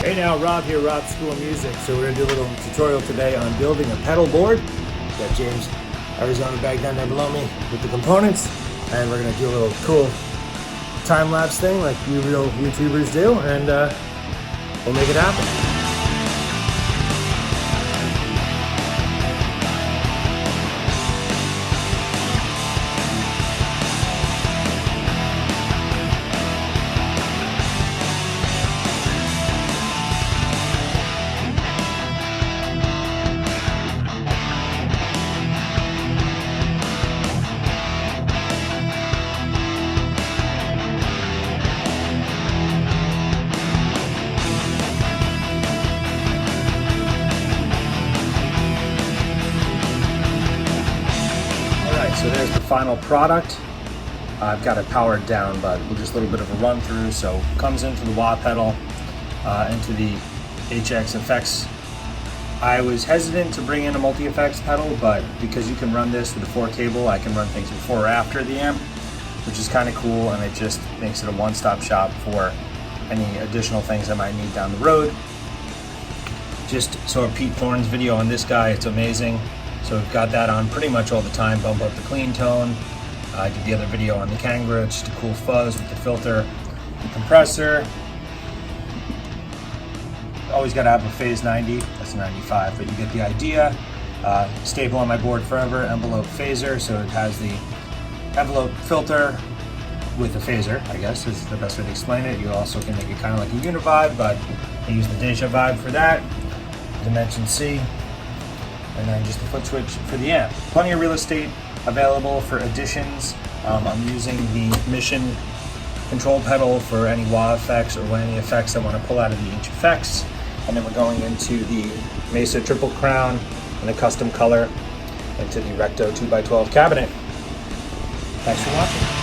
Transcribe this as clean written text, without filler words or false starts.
Hey now, Rob here, Rob School of Music. So we're going to do a little tutorial today on building a pedal board. Got James, Arizona bag down there below me with the components. And we're going to do a little cool time-lapse thing like you real YouTubers do. And we'll make it happen. So there's the final product. I've got it powered down, but just a little bit of a run through. So it comes into the wah pedal, into the HX effects. I was hesitant to bring in a multi-effects pedal, but because you can run this with a 4 cable, I can run things before or after the amp, which is kind of cool, and it just makes it a one-stop shop for any additional things I might need down the road. Just saw Pete Thorne's video on this guy, it's amazing. So we've got that on pretty much all the time, bump up the clean tone. I did the other video on the Kangaroo, it's just a cool fuzz with the filter, the compressor. Always gotta have a phase 90, that's a 95, but you get the idea. Stable on my board forever, envelope phaser, so it has the envelope filter with a phaser, I guess is the best way to explain it. You also can make it kind of like a Univibe, but I use the Deja Vibe for that. Dimension C. And then just a foot switch for the amp. Plenty of real estate available for additions. I'm using the Mission control pedal for any wah effects or any effects I want to pull out of the H effects. And then we're going into the Mesa Triple Crown in a custom color into the Recto 2x12 cabinet. Thanks for watching.